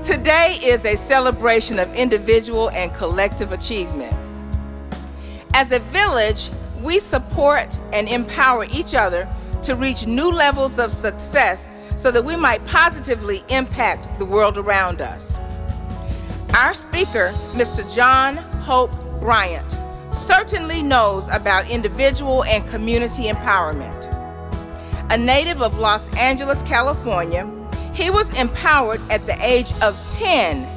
Today is a celebration of individual and collective achievement. As a village, we support and empower each other to reach new levels of success so that we might positively impact the world around us. Our speaker, Mr. John Hope Bryant, certainly knows about individual and community empowerment. A native of Los Angeles, California, he was empowered at the age of 10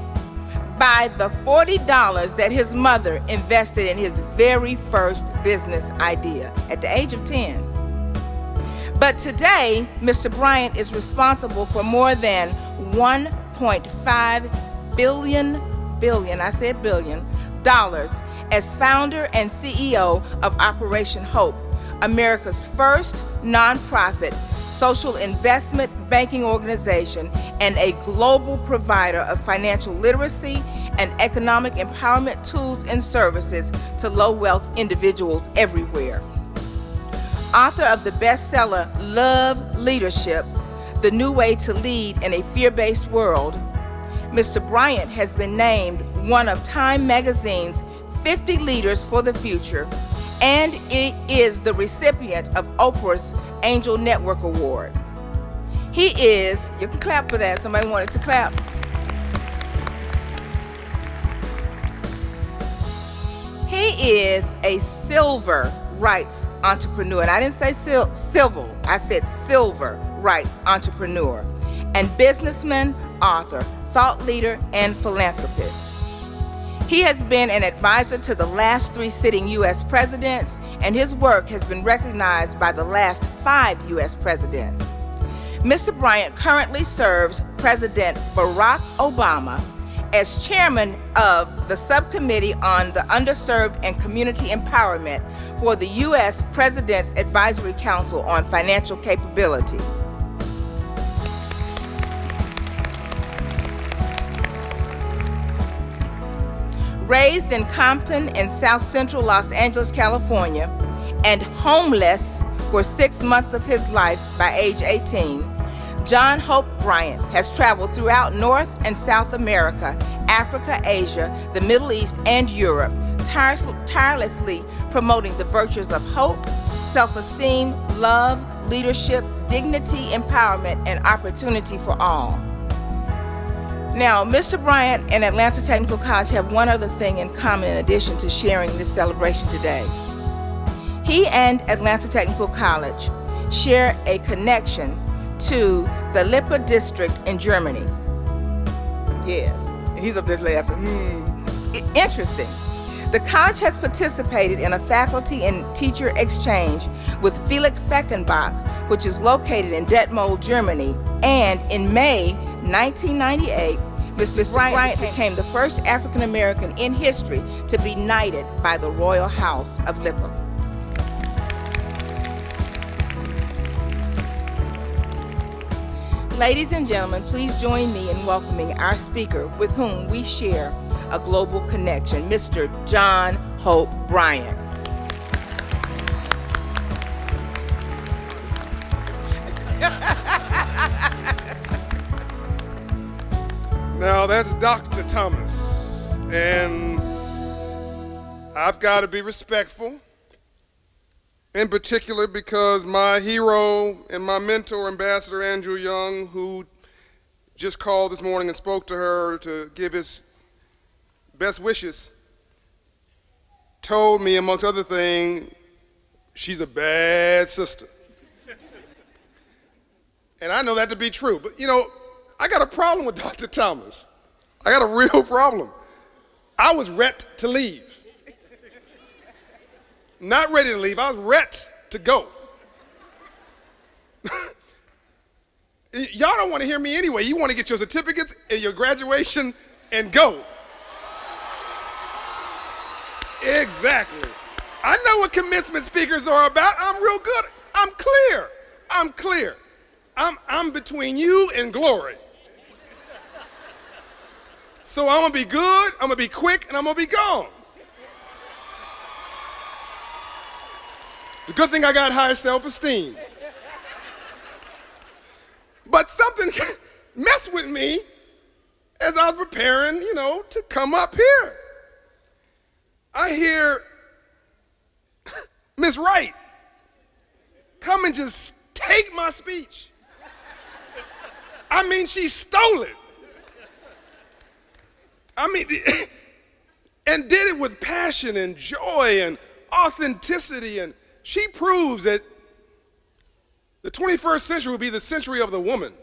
by the $40 that his mother invested in his very first business idea at the age of 10. But today, Mr. Bryant is responsible for more than $1.5 billion as founder and CEO of Operation Hope, America's first nonprofit social investment banking organization and a global provider of financial literacy and economic empowerment tools and services to low-wealth individuals everywhere. Author of the bestseller Love Leadership, The New Way to Lead in a Fear-Based World, Mr. Bryant has been named one of Time Magazine's 50 Leaders for the Future, and it is the recipient of Oprah's Angel Network Award. He is, you can clap for that, somebody wanted to clap. He is a civil rights entrepreneur, and I didn't say civil, I said silver rights entrepreneur, and businessman, author, thought leader, and philanthropist. He has been an advisor to the last 3 sitting U.S. presidents, and his work has been recognized by the last 5 U.S. presidents. Mr. Bryant currently serves President Barack Obama as chairman of the Subcommittee on the Underserved and Community Empowerment for the U.S. President's Advisory Council on Financial Capability. Raised in Compton in South Central Los Angeles, California, and homeless for 6 months of his life by age 18, John Hope Bryant has traveled throughout North and South America, Africa, Asia, the Middle East, and Europe, tirelessly promoting the virtues of hope, self-esteem, love, leadership, dignity, empowerment, and opportunity for all. Now, Mr. Bryant and Atlanta Technical College have one other thing in common in addition to sharing this celebration today. He and Atlanta Technical College share a connection to the Lippe district in Germany. Yes, he's up there laughing. Interesting. The college has participated in a faculty and teacher exchange with Felix Feckenbach, which is located in Detmold, Germany, and in May 1998, Mr. Bryant became the first African American in history to be knighted by the Royal House of Lippe. Ladies and gentlemen, please join me in welcoming our speaker with whom we share a global connection, Mr. John Hope Bryant. Now that's Dr. Thomas, and I've got to be respectful, in particular because my hero and my mentor, Ambassador Andrew Young, who just called this morning and spoke to her to give his best wishes, told me, amongst other things, she's a bad sister. And I know that to be true, but you know, I got a problem with Dr. Thomas. I got a real problem. I was ready to leave. Not ready to leave, I was ready to go. Y'all don't want to hear me anyway. You want to get your certificates and your graduation and go. Exactly. I know what commencement speakers are about. I'm real good. I'm clear. I'm clear. I'm between you and glory. So I'm gonna be good, I'm gonna be quick, and I'm gonna be gone. It's a good thing I got high self-esteem. But something messed with me, as I was preparing, to come up here, I hear Miss Wright come and just take my speech. I mean, she stole it. And did it with passion and joy and authenticity. And she proves that the 21st century will be the century of the woman.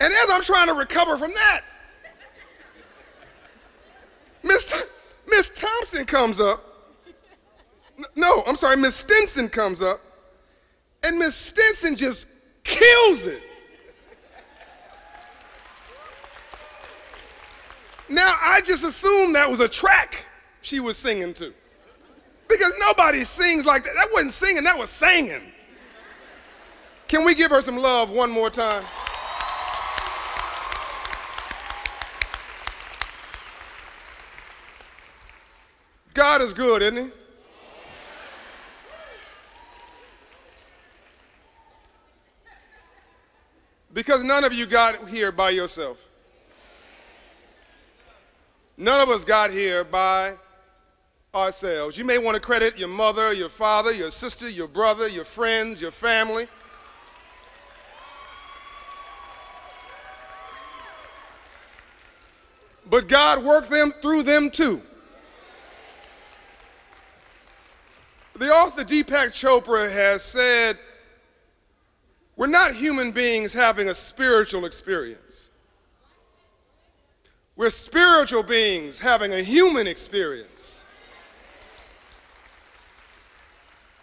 And as I'm trying to recover from that, Miss Thompson comes up. No, I'm sorry, Miss Stinson comes up, and Miss Stinson just kills it. Now, I just assumed that was a track she was singing to, because nobody sings like that. That wasn't singing, that was singing. Can we give her some love one more time? God is good, isn't he? Because none of you got here by yourself. None of us got here by ourselves. You may want to credit your mother, your father, your sister, your brother, your friends, your family. But God worked through them too. The author Deepak Chopra has said, we're not human beings having a spiritual experience. We're spiritual beings having a human experience.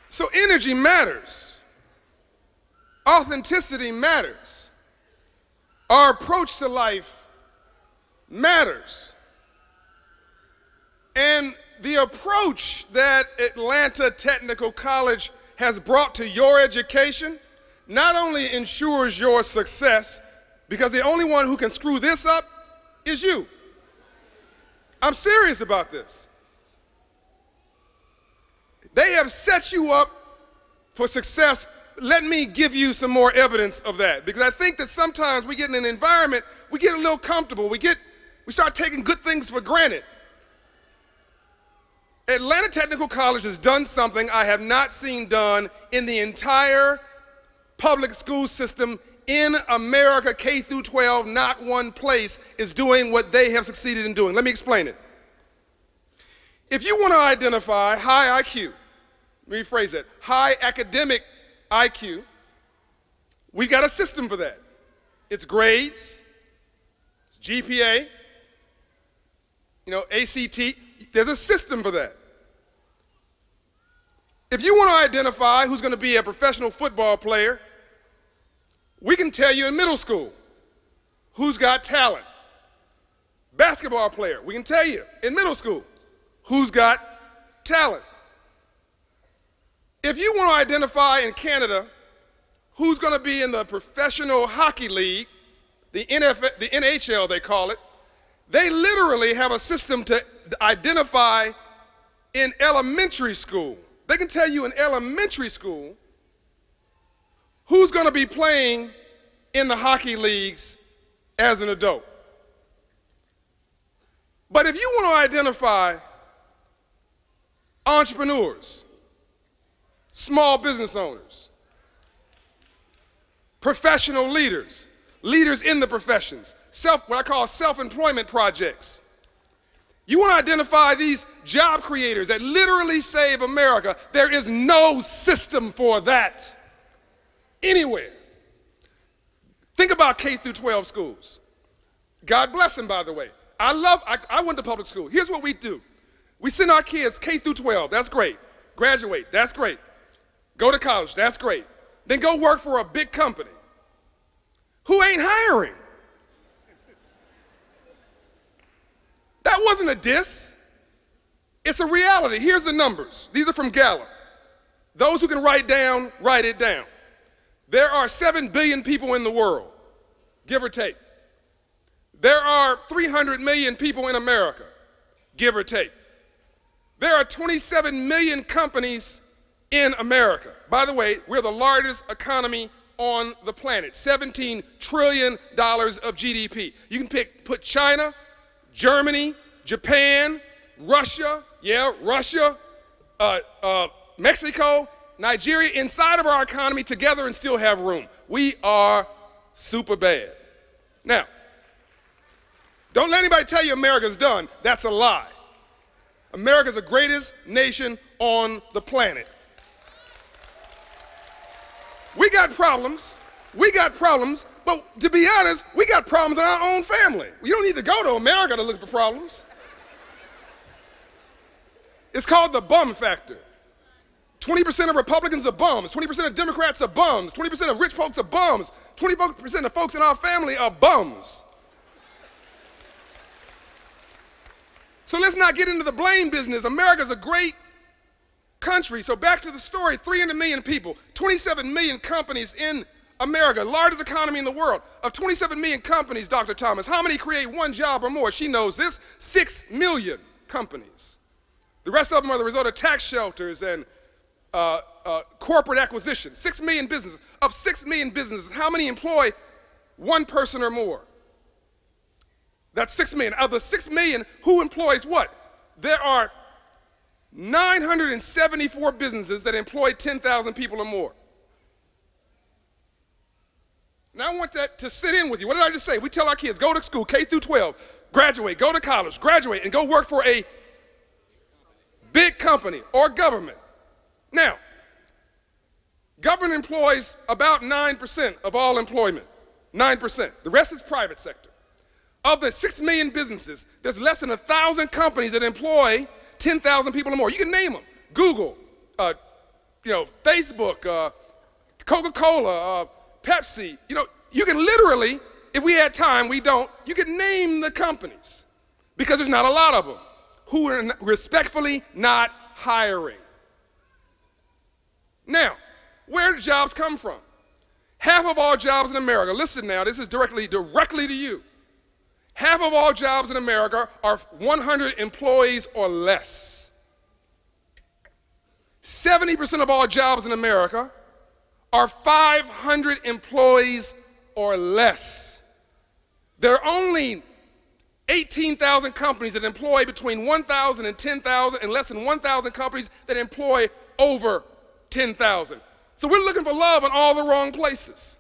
So energy matters. Authenticity matters. Our approach to life matters. And the approach that Atlanta Technical College has brought to your education not only ensures your success, because the only one who can screw this up is you. I'm serious about this. They have set you up for success. Let me give you some more evidence of that, because I think that sometimes we get in an environment, we get a little comfortable, we start taking good things for granted. Atlanta Technical College has done something I have not seen done in the entire public school system in America, K through 12. Not one place is doing what they have succeeded in doing. Let me explain it. If you want to identify high IQ, let me rephrase that, high academic IQ, we got a system for that. It's grades, it's GPA, ACT. There's a system for that. If you want to identify who's going to be a professional football player, we can tell you in middle school who's got talent. Basketball player, we can tell you in middle school who's got talent. If you want to identify in Canada who's going to be in the professional hockey league, the NHL they call it, they literally have a system to identify in elementary school. They can tell you in elementary school who's going to be playing in the hockey leagues as an adult. But if you want to identify entrepreneurs, small business owners, professional leaders, leaders in the professions, what I call self-employment projects, you want to identify these job creators that literally save America, there is no system for that anywhere. Think about K through 12 schools. God bless them, by the way. I went to public school. Here's what we do. We send our kids K through 12, that's great. Graduate, that's great. Go to college, that's great. Then go work for a big company who ain't hiring. That wasn't a diss. It's a reality. Here's the numbers. These are from Gallup. Those who can write it down. There are 7 billion people in the world, give or take. There are 300 million people in America, give or take. There are 27 million companies in America. By the way, we're the largest economy on the planet, $17 trillion of GDP. You can put China, Germany, Japan, Russia, Mexico, Nigeria inside of our economy together and still have room. We are super bad. Now, don't let anybody tell you America's done. That's a lie. America's the greatest nation on the planet. We got problems, but to be honest, we got problems in our own family. You don't need to go to America to look for problems. It's called the bum factor. 20% of Republicans are bums, 20% of Democrats are bums, 20% of rich folks are bums, 20% of folks in our family are bums. So let's not get into the blame business. America's a great country. So back to the story, 300 million people, 27 million companies in America, largest economy in the world. Of 27 million companies, Dr. Thomas, how many create one job or more? She knows this, 6 million companies. The rest of them are the result of tax shelters and corporate acquisitions. 6 million businesses. Of 6 million businesses, how many employ one person or more? That's 6 million. Of the 6 million, who employs what? There are 974 businesses that employ 10,000 people or more. Now I want that to sit in with you. What did I just say? We tell our kids, go to school, K through 12, graduate, go to college, graduate, and go work for a big company or government. Now, government employs about 9% of all employment, 9%. The rest is private sector. Of the 6 million businesses, there's less than 1,000 companies that employ 10,000 people or more. You can name them. Google, Facebook, Coca-Cola, Pepsi. You can literally, if we had time, we don't, you can name the companies because there's not a lot of them who are respectfully not hiring. Now, where do jobs come from? Half of all jobs in America, listen now, this is directly to you. Half of all jobs in America are 100 employees or less. 70% of all jobs in America are 500 employees or less. There are only 18,000 companies that employ between 1,000 and 10,000 and less than 1,000 companies that employ over 10,000. So we're looking for love in all the wrong places.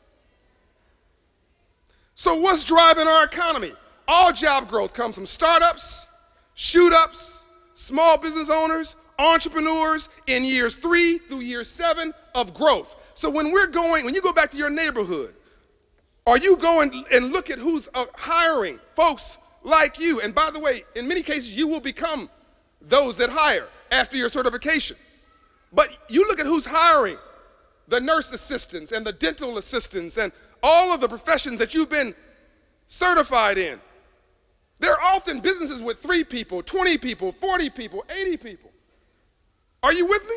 So what's driving our economy? All job growth comes from startups, shoot-ups, small business owners, entrepreneurs in years 3 through year 7 of growth. So when you go back to your neighborhood, are you going and look at who's hiring folks like you? And by the way, in many cases, you will become those that hire after your certification. But you look at who's hiring, the nurse assistants and the dental assistants and all of the professions that you've been certified in. They're often businesses with 3 people, 20 people, 40 people, 80 people. Are you with me?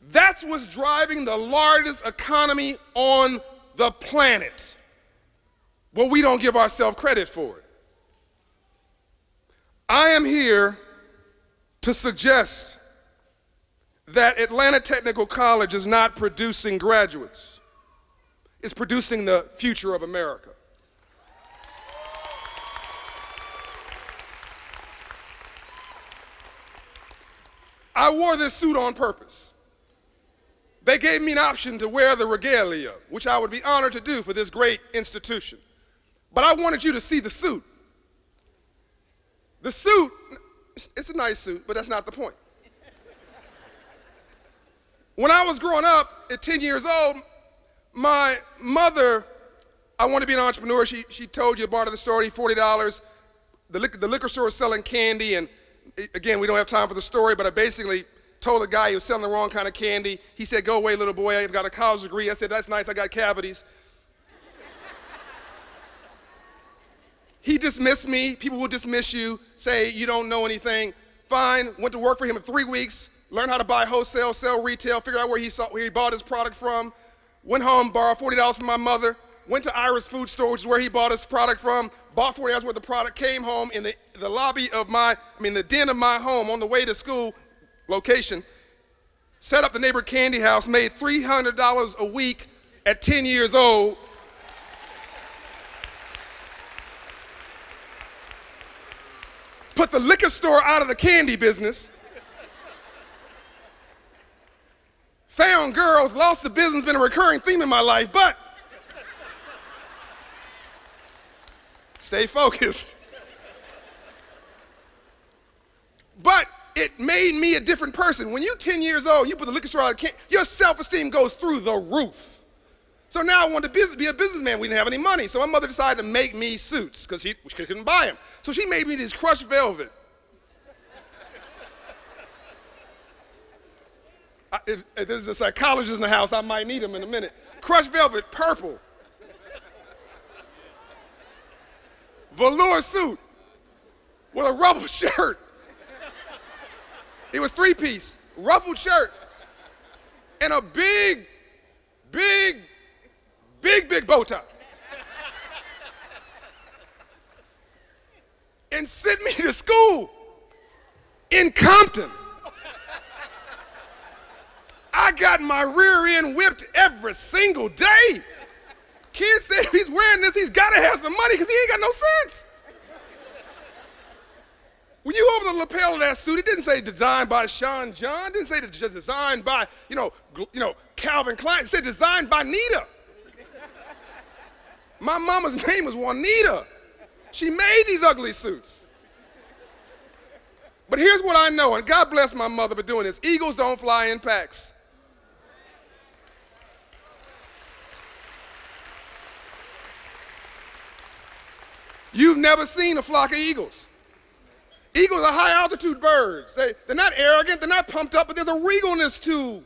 That's what's driving the largest economy on the planet. Well, we don't give ourselves credit for it. I am here to suggest that Atlanta Technical College is not producing graduates. It's producing the future of America. I wore this suit on purpose. They gave me an option to wear the regalia, which I would be honored to do for this great institution. But I wanted you to see the suit. The suit, it's a nice suit, but that's not the point. When I was growing up at 10 years old, my mother, I want to be an entrepreneur. She told you part of the story, $40. The liquor store was selling candy, and again, we don't have time for the story, but I basically told the guy he was selling the wrong kind of candy. He said, "Go away, little boy, I've got a college degree." I said, "That's nice, I got cavities." He dismissed me. People will dismiss you, say you don't know anything. Fine, went to work for him in 3 weeks, learned how to buy wholesale, sell retail, figured out where he bought his product from, went home, borrowed $40 from my mother, went to Ira's food store, which is where he bought his product from, bought $40 worth of product, came home in the lobby of the den of my home on the way to school location. set up the neighborhood candy house, made $300 a week at 10 years old. Put the liquor store out of the candy business. Found girls, lost the business, been a recurring theme in my life, but stay focused. But it made me a different person. When you're 10 years old, you put the liquor store out of the candy, your self-esteem goes through the roof. So now I wanted to be a businessman. We didn't have any money. So my mother decided to make me suits because she couldn't buy them. So she made me these crushed velvet. If there's a psychologist in the house, I might need him in a minute. Crushed velvet, purple. Velour suit with a ruffled shirt. It was three-piece, ruffled shirt, and a big bow tie. And sent me to school in Compton. I got my rear end whipped every single day. Kids said if he's wearing this, he's got to have some money because he ain't got no sense. When you open the lapel of that suit, it didn't say designed by Sean John. It didn't say designed by, Calvin Klein. It said designed by Nita. My mama's name was Juanita. She made these ugly suits. But here's what I know, and God bless my mother for doing this. Eagles don't fly in packs. You've never seen a flock of eagles. Eagles are high altitude birds. They're not arrogant, they're not pumped up, but there's a regalness to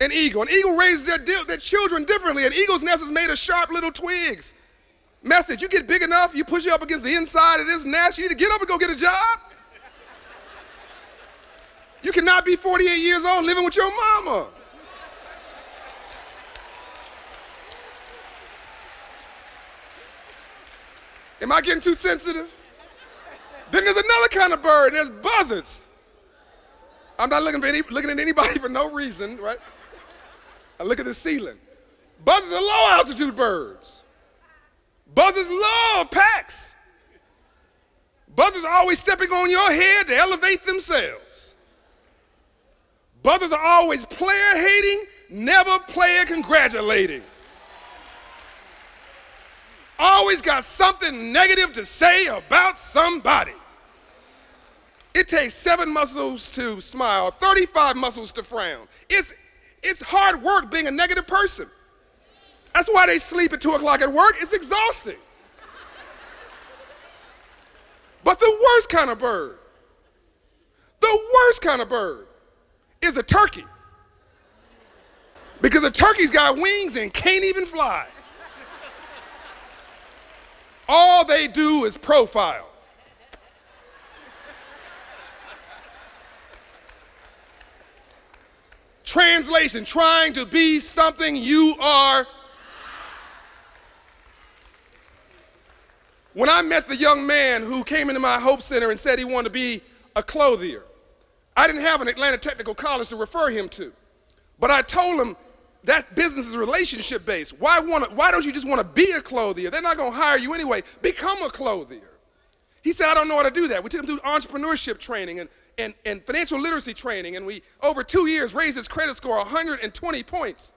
an eagle. An eagle raises their children differently. An eagle's nest is made of sharp little twigs. Message, you get big enough, you push you up against the inside of this nest, you need to get up and go get a job. You cannot be 48 years old living with your mama. Am I getting too sensitive? Then there's another kind of bird, and there's buzzards. I'm not looking at anybody for no reason, right? I look at the ceiling. Buzzards are low altitude birds. Buzzards love packs. Buzzards are always stepping on your head to elevate themselves. Buzzards are always player hating, never player congratulating. Always got something negative to say about somebody. It takes 7 muscles to smile, 35 muscles to frown. It's hard work being a negative person. That's why they sleep at 2 o'clock at work. It's exhausting. But the worst kind of bird is a turkey. Because a turkey's got wings and can't even fly. All they do is profile. Translation, trying to be something you are. When I met the young man who came into my Hope Center and said he wanted to be a clothier, I didn't have an Atlanta Technical College to refer him to. But I told him that business is relationship based. Why don't you just want to be a clothier? They're not going to hire you anyway. Become a clothier. He said, I don't know how to do that. We took him through entrepreneurship training and financial literacy training, and we, over 2 years, raised his credit score 120 points.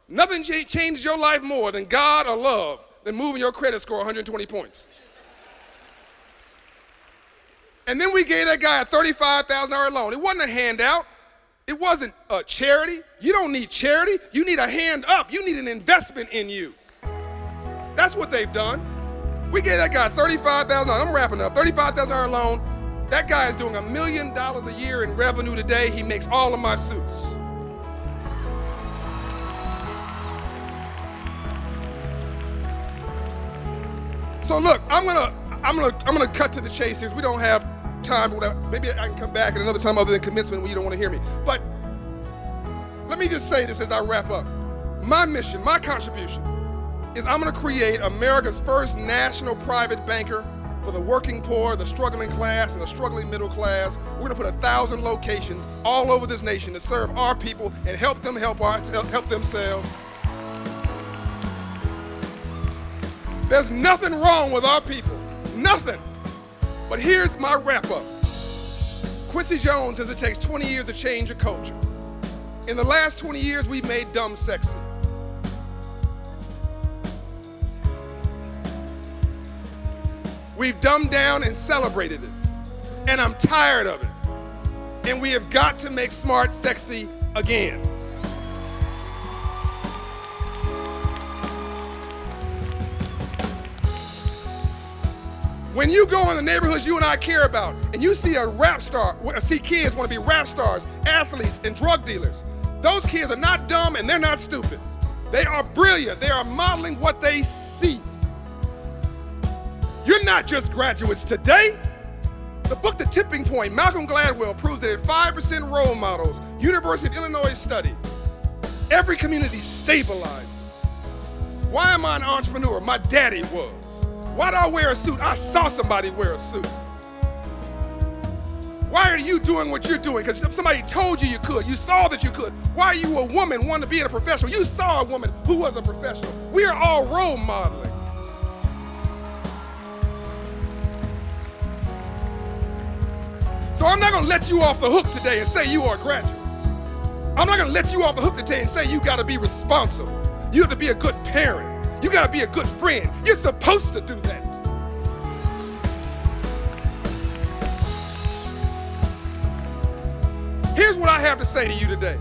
Nothing changes your life more than God or love than moving your credit score 120 points. And then we gave that guy a $35,000 loan. It wasn't a handout. It wasn't a charity. You don't need charity. You need a hand up. You need an investment in you. That's what they've done. We gave that guy $35,000. I'm wrapping up. $35,000 loan. That guy is doing $1 million a year in revenue today. He makes all of my suits. So look, I'm gonna cut to the chase here. We don't have time. Maybe I can come back at another time other than commencement when you don't want to hear me. But let me just say this as I wrap up. My mission, my contribution, is I'm gonna create America's first national private banker for for the working poor, the struggling class, and the struggling middle class. We're going to put 1,000 locations all over this nation to serve our people and help them help themselves. There's nothing wrong with our people, nothing. But here's my wrap up. Quincy Jones says it takes 20 years to change a culture. In the last 20 years, we've made dumb sexy. We've dumbed down and celebrated it. And I'm tired of it. And we have got to make smart sexy again. When you go in the neighborhoods you and I care about, and you see a rap star, see kids want to be rap stars, athletes, and drug dealers, those kids are not dumb and they're not stupid. They are brilliant. They are modeling what they see. You're not just graduates today. The book, The Tipping Point, Malcolm Gladwell proves that at 5% role models, University of Illinois study, every community stabilizes. Why am I an entrepreneur? My daddy was. Why do I wear a suit? I saw somebody wear a suit. Why are you doing what you're doing? Because somebody told you you could. You saw that you could. Why are you a woman wanting to be a professional? You saw a woman who was a professional. We are all role modeling. So I'm not going to let you off the hook today and say you are graduates. I'm not going to let you off the hook today and say you got to be responsible. You have to be a good parent. You got to be a good friend. You're supposed to do that. Here's what I have to say to you today.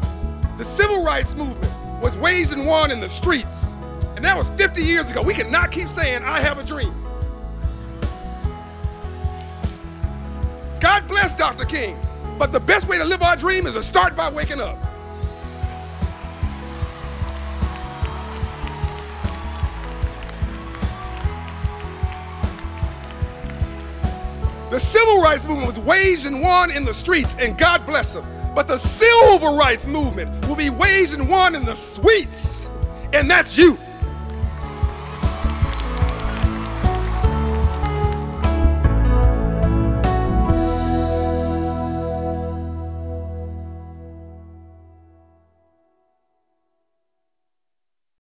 The civil rights movement was waged and won in the streets, and that was 50 years ago. We cannot keep saying, I have a dream. God bless Dr. King, but the best way to live our dream is to start by waking up. The civil rights movement was waged and won in the streets, and God bless them. But the civil rights movement will be waged and won in the suites, and that's you.